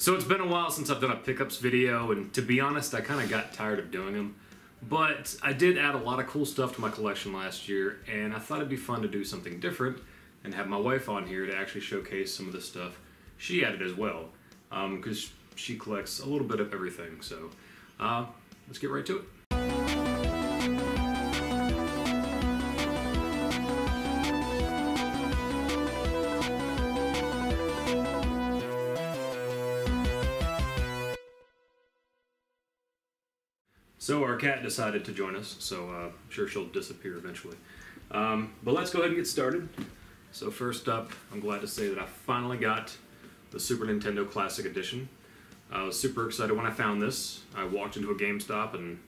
So it's been a while since I've done a pickups video, and to be honest, I kind of got tired of doing them. But I did add a lot of cool stuff to my collection last year, and I thought it'd be fun to do something different and have my wife on here to actually showcase some of the stuff she added as well, because she collects a little bit of everything. So let's get right to it. So our cat decided to join us, so I'm sure she'll disappear eventually. But let's go ahead and get started. So first up, I'm glad to say that I finally got the Super Nintendo Classic Edition. I was super excited when I found this. I walked into a GameStop and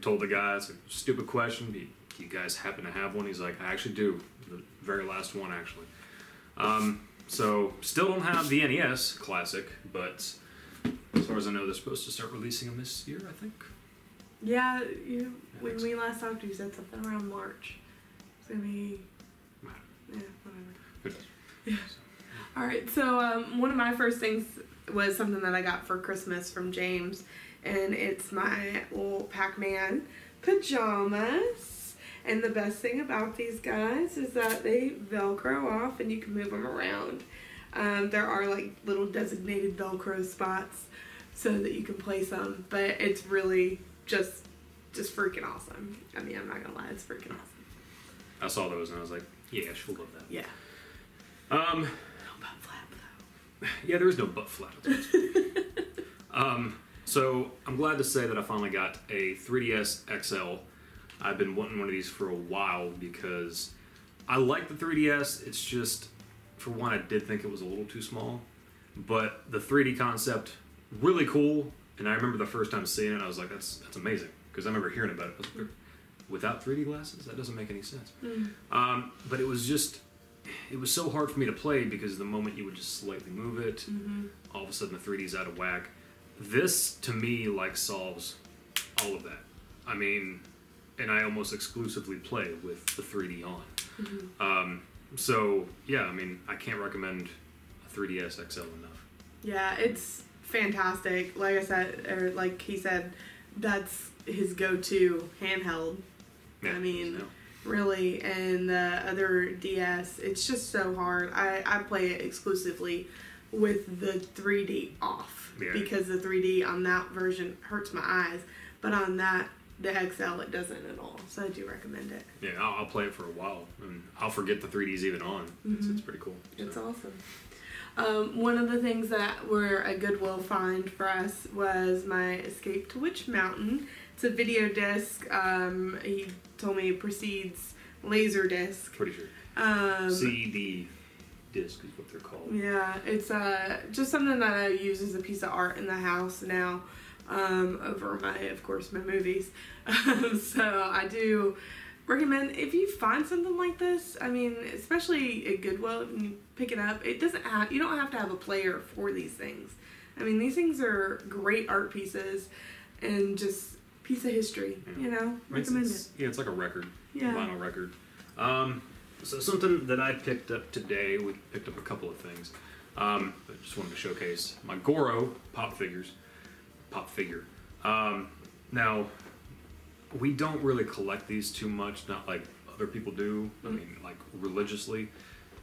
told the guy, it's a stupid question, do you guys happen to have one? He's like, I actually do, the very last one actually. So still don't have the NES Classic, but as far as I know, they're supposed to start releasing them this year, I think. Yeah, when we last talked, you said something around March. It's gonna be, yeah, whatever. Yeah. All right, so one of my first things was something that I got for Christmas from James, and it's my little Pac-Man pajamas. And the best thing about these guys is that they Velcro off and you can move them around. There are like little designated Velcro spots so that you can place them, but it's really just freaking awesome. I mean, I'm not gonna lie, it's freaking awesome. I saw those and I was like, yeah, she'll love that. Yeah. No butt flap though. Yeah, there is no butt flap. So I'm glad to say that I finally got a 3DS XL. I've been wanting one of these for a while because I like the 3DS. It's just, for one, I did think it was a little too small, but the 3D concept, really cool. And I remember the first time seeing it, I was like, that's amazing. Because I remember hearing about it. Without 3D glasses? That doesn't make any sense. But it was so hard for me to play because the moment you would just slightly move it, all of a sudden the 3D's out of whack. This, to me, like, solves all of that. I mean, and I almost exclusively play with the 3D on. So, yeah, I mean, I can't recommend a 3DS XL enough. Yeah, it's fantastic. Like I said, or like he said, that's his go-to handheld. Yeah, I mean, really. And the other DS, it's just so hard. I play it exclusively with the 3D off because the 3D on that version hurts my eyes. But on that, the XL, it doesn't at all. So I do recommend it. Yeah, I'll play it for a while. And I'll forget the 3D's even on. It's pretty cool. So. It's awesome. One of the things that were a Goodwill find for us was my Escape to Witch Mountain. It's a video disc. He told me it precedes Laserdisc. Pretty sure. CD disc is what they're called. Yeah, it's just something that I use as a piece of art in the house now. Over of course, my movies. So I do recommend, if you find something like this, I mean, especially at Goodwill, when you pick it up, you don't have to have a player for these things. I mean, these things are great art pieces and just piece of history, recommend it. Yeah, it's like a record, yeah. A vinyl record. So something that I picked up today, we picked up a couple of things. I just wanted to showcase my Goro pop figure. Now, we don't really collect these too much, not like other people do. I mean, like religiously,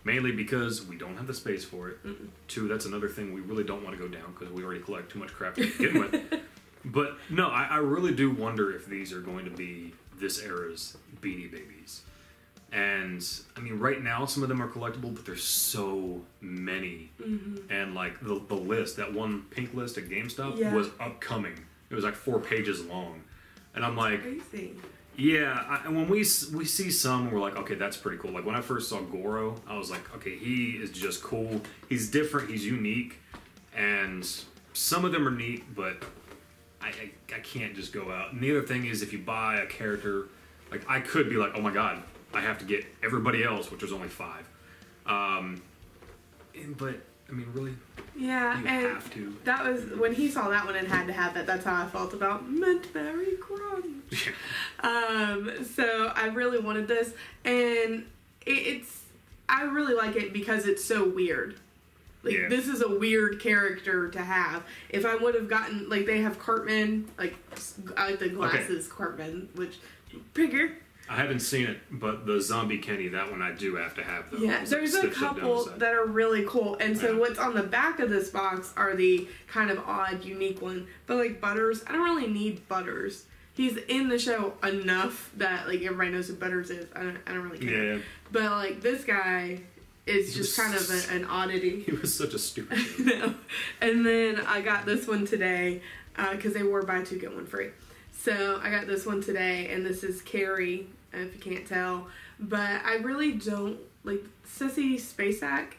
mainly because we don't have the space for it. Two, that's another thing we really don't want to go down because we already collect too much crap to begin with. But no, I really do wonder if these are going to be this era's Beanie Babies. And I mean, right now some of them are collectible, but there's so many. And like the list, that one pink list at GameStop was upcoming. It was like 4 pages long, and I'm like, crazy. Yeah. And when we see some, we're like, okay, that's pretty cool. Like when I first saw Goro, I was like, okay, he is just cool. He's different. He's unique, and some of them are neat, but I can't just go out. And the other thing is, if you buy a character, like I could be like, oh my god, I have to get everybody else, which was only 5. But I mean, really, yeah, you and have to. That was when he saw that one and had to have it. That's how I felt about Mint Berry Crunch. So I really wanted this, and I really like it because it's so weird. Like, Yeah. this is a weird character to have. If I would have gotten, like, they have Cartman, like, I like the glasses Cartman, which, bigger. I haven't seen it, but the Zombie Kenny, that one I do have to have, though. Yeah, there's a couple that are really cool. And so what's on the back of this box are the kind of odd, unique one. But, like, Butters, I don't really need Butters. He's in the show enough that, like, everybody knows who Butters is. I don't really care. Yeah. But, like, this guy is just kind of an oddity. He was such a stupid I know. And then I got this one today, because they were buy two, get one free. So I got this one today, and this is Carrie, if you can't tell. But I really don't, like, Sissy Spacek,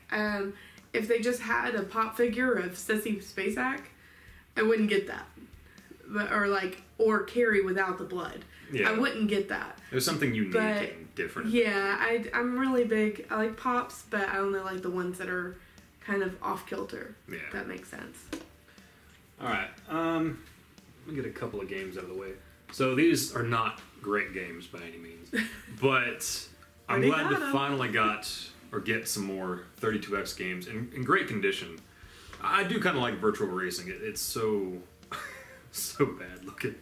if they just had a pop figure of Sissy Spacek, I wouldn't get that. But, or Carrie without the blood. Yeah. I wouldn't get that. There's something unique and different. Yeah, I'm really big. I like pops, but I only like the ones that are kind of off kilter. Yeah. If that makes sense. All right. Let me get a couple of games out of the way. So these are not great games by any means, but I'm glad to finally get some more 32X games in great condition. I do kind of like virtual racing. It's so bad looking,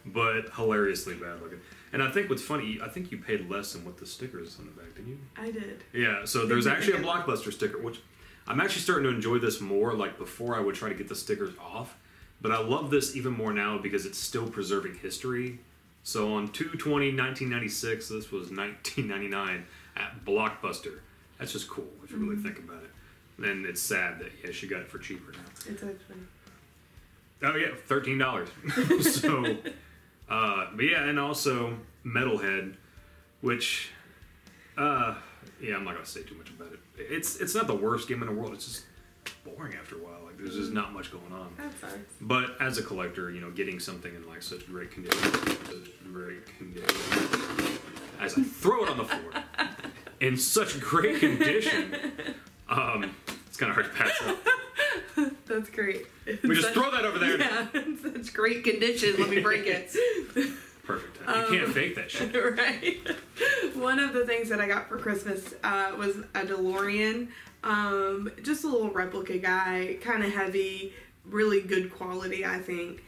but hilariously bad looking. And I think what's funny, I think you paid less than what the sticker is on the back, didn't you? I did. Yeah, so there's actually a Blockbuster sticker, which I'm actually starting to enjoy this more. Like, before I would try to get the stickers off, but I love this even more now because it's still preserving history. So on 2/20/1996, this was 1999 at Blockbuster. That's just cool if you really think about it. And it's sad that, yeah, she got it for cheaper now. It's actually. Oh yeah, $13. So, but yeah, and also Metalhead, which, yeah, I'm not gonna say too much about it. It's not the worst game in the world. It's just boring after a while. Like, there's just not much going on. That sucks. But as a collector, you know, getting something in like such great condition, as I throw it on the floor, in such great condition, it's kind of hard to pass up. That's great. We just throw that over there. Yeah, in such great condition. Let me break it. Perfect. You can't fake that shit. Right. One of the things that I got for Christmas was a DeLorean. Just a little replica guy, kind of heavy, really good quality, I think.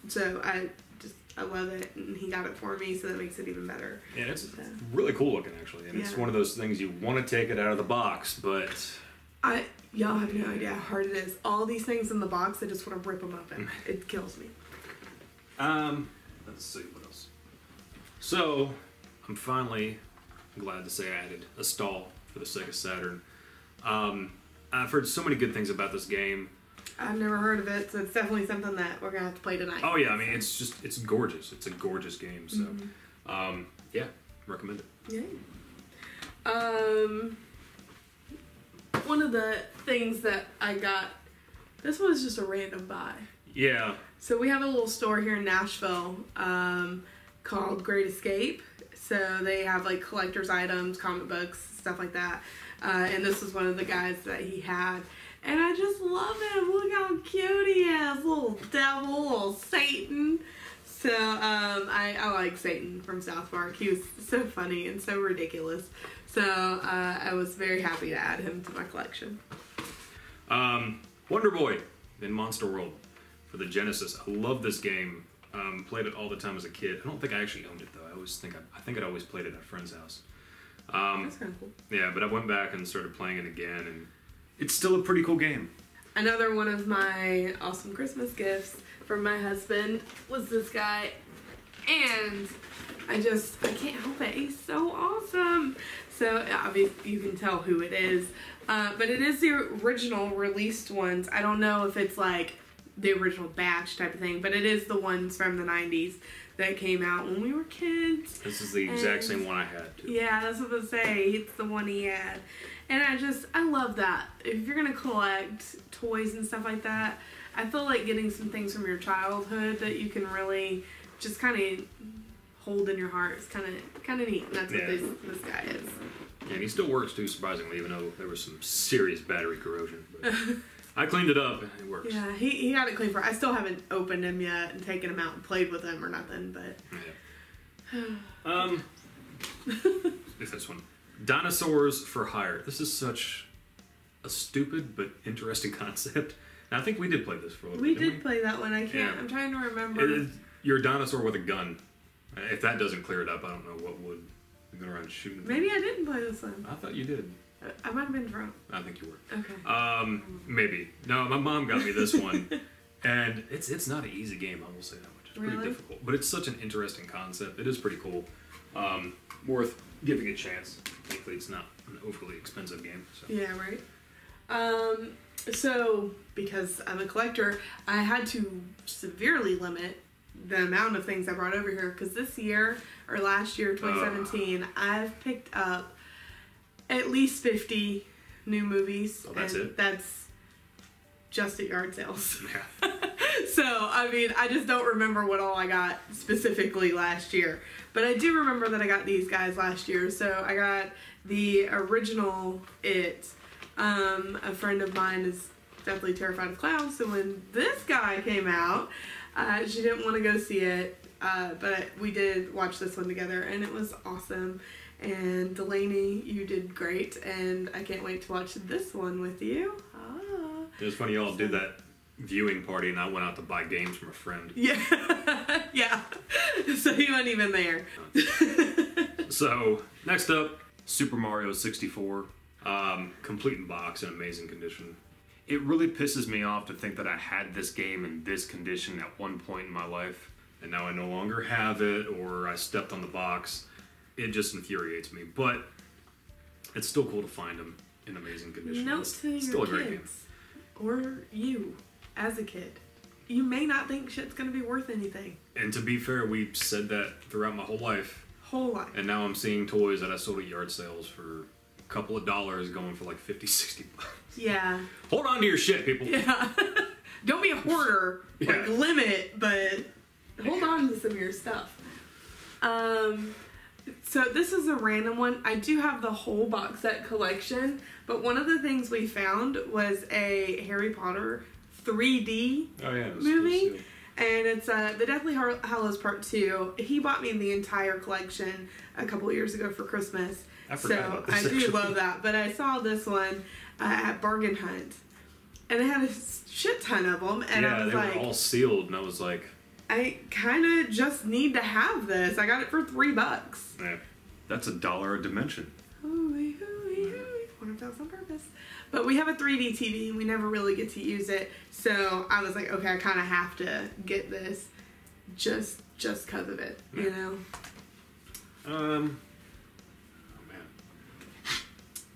So I love it, and he got it for me, so that makes it even better. Yeah, it's really cool looking, actually, and it's one of those things you want to take it out of the box, but y'all have no idea how hard it is. All these things in the box, I just want to rip them open. It kills me. Let's see what else. So, I'm finally glad to say I added a stall for the Sega Saturn. I've heard so many good things about this game. I've never heard of it, so it's definitely something that we're gonna have to play tonight. Oh yeah, I mean, it's gorgeous. It's a gorgeous game. So, yeah, recommend it. Yeah. One of the things that I got, this was just a random buy. Yeah. So we have a little store here in Nashville called Great Escape. So they have like collector's items, comic books, stuff like that. And this was one of the guys that he had. And I just love him. Look how cute he is. Little devil, little Satan. So I like Satan from South Park. He was so funny and so ridiculous. So I was very happy to add him to my collection. Wonder Boy in Monster World for the Genesis. I love this game. Played it all the time as a kid. I don't think I actually owned it though. I think I'd always played it at a friend's house. That's kind of cool. Yeah, but I went back and started playing it again, and it's still a pretty cool game. Another one of my awesome Christmas gifts from my husband was this guy, and I can't help it. He's so awesome. So obviously you can tell who it is, but it is the original released ones. I don't know if it's like the original batch type of thing, but it is the ones from the 90s that came out when we were kids. This is the exact same one I had too. Yeah, that's what I was say. It's the one he had. And I love that. If you're going to collect toys and stuff like that, I feel like getting some things from your childhood that you can really just kind of hold in your heart is kind of neat. And that's what this guy is. Yeah, and he still works too, surprisingly, even though there was some serious battery corrosion. But I cleaned it up and it works. Yeah, he got it clean for. I still haven't opened him yet and taken him out and played with him or nothing, but. Yeah. If this one. Dinosaurs for Hire. This is such a a stupid but interesting concept. And I think we did play this for a little bit. We did play that one. I can't. Yeah. I'm trying to remember. You're a dinosaur with a gun. If that doesn't clear it up, I don't know what would. You're going around shooting. Maybe I didn't play this one. I thought you did. I might have been drunk. I think you were. Okay. Maybe. No, my mom got me this one, and it's not an easy game. I will say that much. It's pretty difficult, but it's such an interesting concept. It is pretty cool. Worth giving a chance. Thankfully, it's not an overly expensive game. So. Yeah. Right. So because I'm a collector, I had to severely limit the amount of things I brought over here, because this year or last year, 2017, I've picked up at least 50 new movies. Oh, that's it? That's just at yard sales. Yeah. So, I mean, I just don't remember what all I got specifically last year. But I do remember that I got these guys last year. So, I got the original It. A friend of mine is deathly terrified of clowns. So, when this guy came out, she didn't want to go see it. But we did watch this one together, and it was awesome. And Delaney, you did great, and I can't wait to watch this one with you. It was funny, y'all did that viewing party, and I went out to buy games from a friend. Yeah, yeah. So you weren't even there. So, next up, Super Mario 64. Complete in box in amazing condition. It really pisses me off to think that I had this game in this condition at one point in my life, and now I no longer have it, or I stepped on the box. It just infuriates me, but it's still cool to find them in amazing condition. Note to your kids, or you, as a kid, you may not think shit's gonna be worth anything. And to be fair, we've said that throughout my whole life. And now I'm seeing toys that I sold at yard sales for a couple of dollars going for like 50, 60 bucks. Yeah. Hold on to your shit, people. Yeah. Don't be a hoarder. Yeah. Like, limit, but hold on to some of your stuff. So this is a random one. I do have the whole box set collection, but one of the things we found was a Harry Potter 3D movie. And it's the Deathly Hallows Part 2. He bought me the entire collection a couple of years ago for Christmas. I forgot about this, I do love that. But I saw this one at Bargain Hunt. And it had a shit ton of them. And I was like, they were all sealed. And I was like, I kind of just need to have this. I got it for $3. Yeah, that's $1 a dimension. Hooey, hooey, hooey. One of those on purpose. But we have a 3D TV, and we never really get to use it. So I was like, okay, I kind of have to get this just because of it, you know? Oh, man.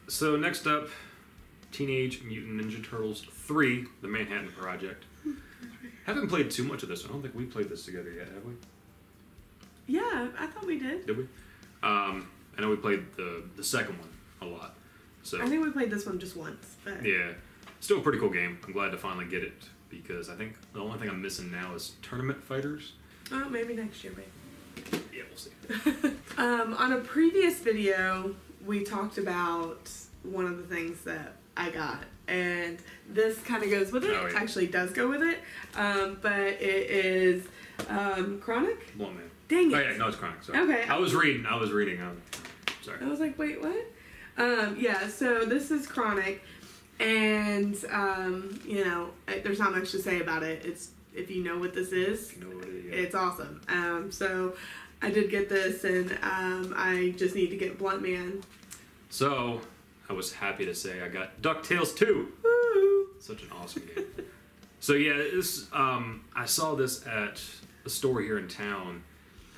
So next up, Teenage Mutant Ninja Turtles 3, The Manhattan Project. Haven't played too much of this. I don't think we played this together yet, have we? Yeah, I thought we did. Did we? I know we played the second one a lot. So I think we played this one just once. But yeah, still a pretty cool game. I'm glad to finally get it, because I think the only thing I'm missing now is Tournament Fighters. Oh, maybe next year, babe. Yeah, we'll see. On a previous video, we talked about one of the things that I got. And this kind of goes with it. Oh, yeah. Actually does go with it. But it is Chronic? Blunt Man. Dang it. Oh, yeah, no, it's Chronic. Sorry. Okay. I was reading. Sorry. I was like, wait, what? Yeah, so this is Chronic. And, you know, there's not much to say about it. It's, if you know what this is, it's awesome. So I did get this, and I just need to get Blunt Man. So I was happy to say I got DuckTales 2. Woo! Such an awesome game. So yeah, this I saw this at a store here in town,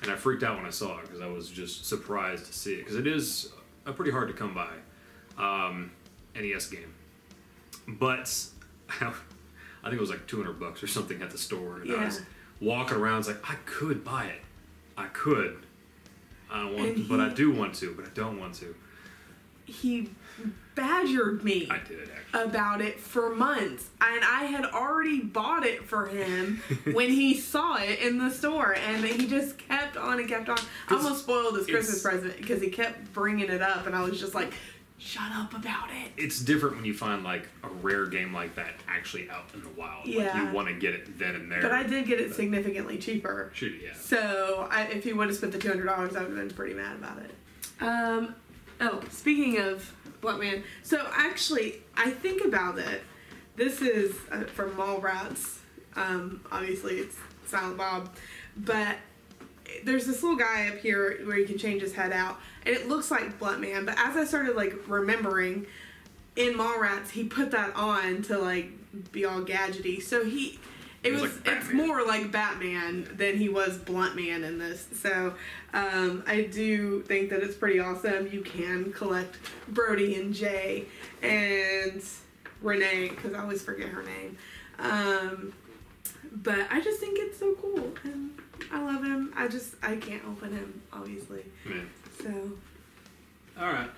and I freaked out when I saw it because I was just surprised to see it, because it is a pretty hard to come by NES game. But I think it was like $200 or something at the store, and I was walking around. It's like, I could buy it. I could. I don't want to, but I do want to, but I don't want to. He badgered me about it for months, and I had already bought it for him when he saw it in the store, and he just kept on and kept on. I almost spoiled his Christmas present because he kept bringing it up, and I was just like, shut up about it. It's different when you find like a rare game like that actually out in the wild. Yeah. Like, you want to get it then and there. But I did get it significantly cheaper. Sure, yeah. So if he would have spent the $200, I would have been pretty mad about it. Oh, speaking of Bluntman. So actually, I think about it. This is from Mallrats. Obviously, it's Silent Bob, but there's this little guy up here where you can change his head out, and it looks like Bluntman. But as I started like remembering, in Mallrats, he put that on to like be all gadgety. So it's more like Batman than he was Bluntman in this. So I do think that it's pretty awesome. You can collect Brody and Jay and Renee, because I always forget her name. But I just think it's so cool, and I love him. I can't open him, obviously. Yeah. So. All right.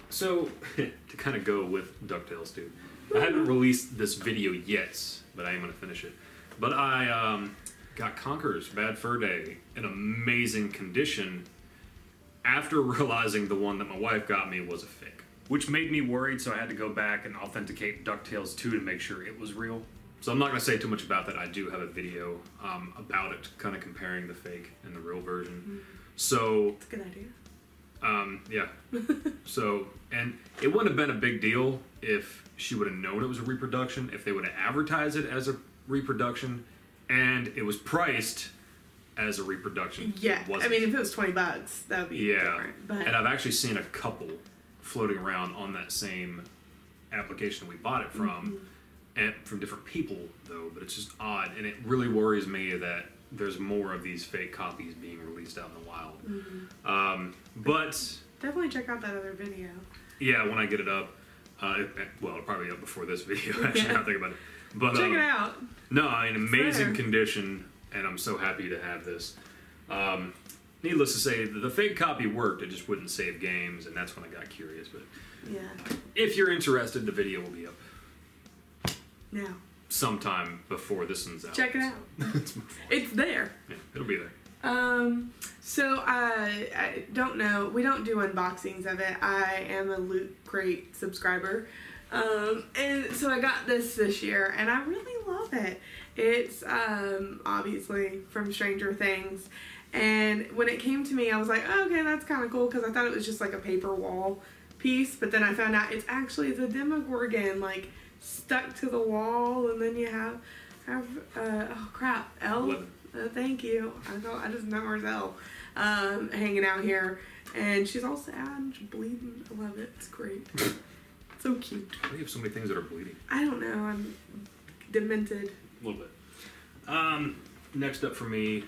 So to kind of go with DuckTales, dude, I haven't released this video yet, but I am gonna finish it. But I got Conker's Bad Fur Day in amazing condition after realizing the one that my wife got me was a fake, which made me worried, so I had to go back and authenticate DuckTales 2 to make sure it was real. So I'm not going to say too much about that. I do have a video about it, kind of comparing the fake and the real version. Mm-hmm. So... That's a good idea. Yeah. So, and it wouldn't have been a big deal if she would have known it was a reproduction, if they would have advertised it as a reproduction, and it was priced as a reproduction. Yeah, I mean, if it was $20, that would be different. But... And I've actually seen a couple floating around on that same application we bought it from, and from different people, though, but it's just odd, and it really worries me that there's more of these fake copies being released out in the wild. But... Definitely check out that other video. Yeah, when I get it up. It'll probably be up before this video, actually, now I think about it. But, check it out. No, in amazing condition, and I'm so happy to have this. Needless to say, the fake copy worked, it just wouldn't save games, and that's when I got curious. But yeah, if you're interested, the video will be up. Now. Sometime before this one's out. Check it out. It's there. Yeah, it'll be there. So I don't know. We don't do unboxings of it. I am a Loot Crate subscriber. And so I got this year, and I really love it. It's obviously from Stranger Things. And when it came to me, I was like, oh, okay, that's kind of cool, because I thought it was just like a paper wall piece. But then I found out it's actually the Demogorgon, like, stuck to the wall, and then you have oh crap, Elle. Thank you. I just memorized Elle hanging out here, and she's all sad and she's bleeding. I love it. It's great. So cute. Why do you have so many things that are bleeding? I don't know. I'm demented. A little bit. Next up for me,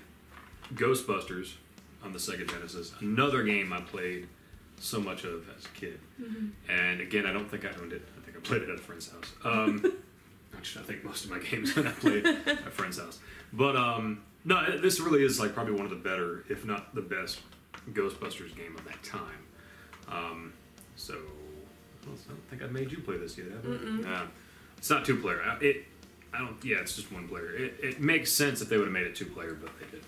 Ghostbusters on the Sega Genesis. Another game I played so much of as a kid. And again, I don't think I owned it. I think I played it at a friend's house. Actually, I think most of my games I played at a friend's house. But no, this really is like probably one of the better, if not the best, Ghostbusters game of that time. So I don't think I've made you play this yet, have I? It's not 2-player. It's just 1 player. It makes sense if they would have made it 2-player, but they didn't.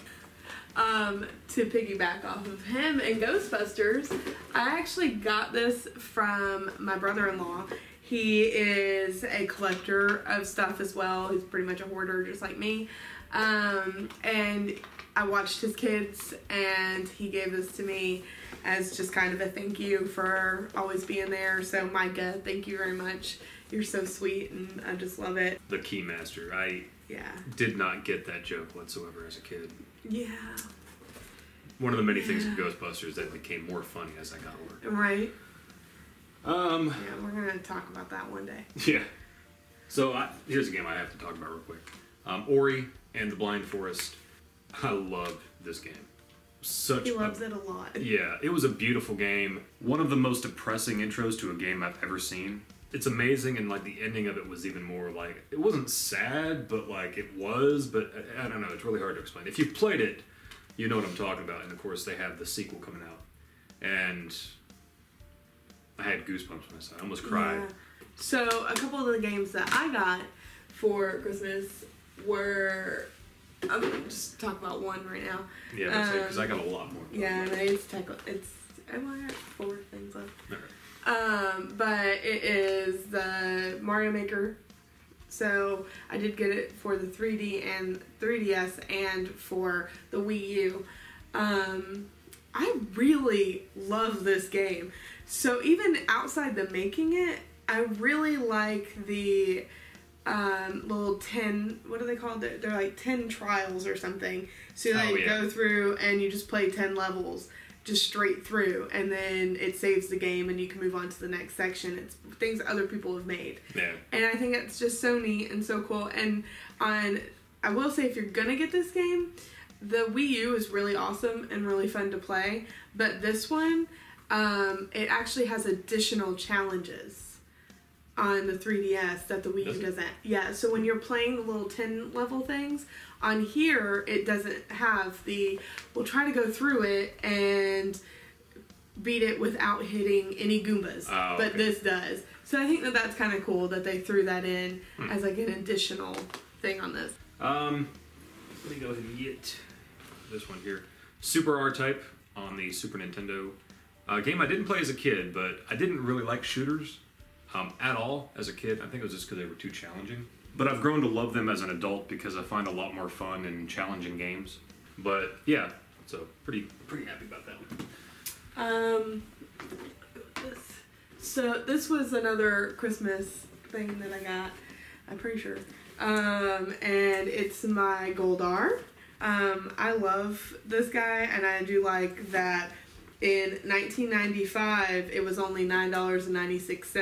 To piggyback off of him and Ghostbusters, I actually got this from my brother-in-law. He is a collector of stuff as well. He's pretty much a hoarder just like me. And I watched his kids, and he gave this to me as just kind of a thank you for always being there. So Micah, thank you very much. You're so sweet, and I just love it. The Keymaster. I did not get that joke whatsoever as a kid. Yeah. One of the many things in Ghostbusters that became more funny as I got older. Right. Yeah, we're going to talk about that one day. Yeah. So here's a game I have to talk about real quick. Ori and the Blind Forest. I loved this game. He loves it a lot. Yeah, it was a beautiful game. One of the most depressing intros to a game I've ever seen. It's amazing, and like the ending of it was even more like, it wasn't sad, but like it was, but I don't know, it's really hard to explain. If you've played it, you know what I'm talking about, and of course they have the sequel coming out. And I had goosebumps when I saw it. I almost cried. Yeah. So a couple of the games that I got for Christmas were, I'm going to just talk about one right now. Yeah, because I got a lot more. Yeah, and I got 4 things left. Okay. But it is the Mario Maker. So I did get it for the 3D and 3DS and for the Wii U. I really love this game. So even outside the making it, I really like the little 10, what are they called? They're like 10 trials or something. So you go through and you just play 10 levels just straight through, and then it saves the game and you can move on to the next section. It's things that other people have made. Yeah. And I think it's just so neat and so cool. And I will say, if you're gonna get this game, the Wii U is really awesome and really fun to play, but this one, it actually has additional challenges on the 3DS that the Wii U doesn't. Yeah, so when you're playing the little 10 level things, on here it doesn't have we'll try to go through it and beat it without hitting any Goombas, but this does. So I think that that's kind of cool that they threw that in as like an additional thing on this. Let me go ahead and get this one here. Super R-Type on the Super Nintendo. A game I didn't play as a kid, but I didn't really like shooters at all as a kid. I think it was just because they were too challenging. But I've grown to love them as an adult because I find a lot more fun in challenging games. But yeah, so pretty happy about that one. So this was another Christmas thing that I got, I'm pretty sure. And it's my Goldar. I love this guy, and I do like that in 1995 it was only $9.96.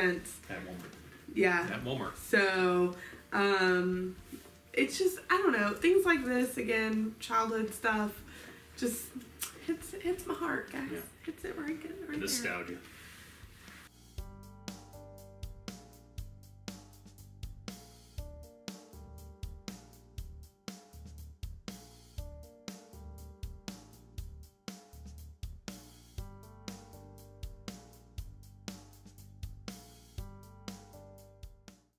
At Walmart. Yeah. At Walmart. So, it's just, I don't know, things like this, again, childhood stuff, just hits my heart, guys. Yeah. Hits it right Nostalgia. there.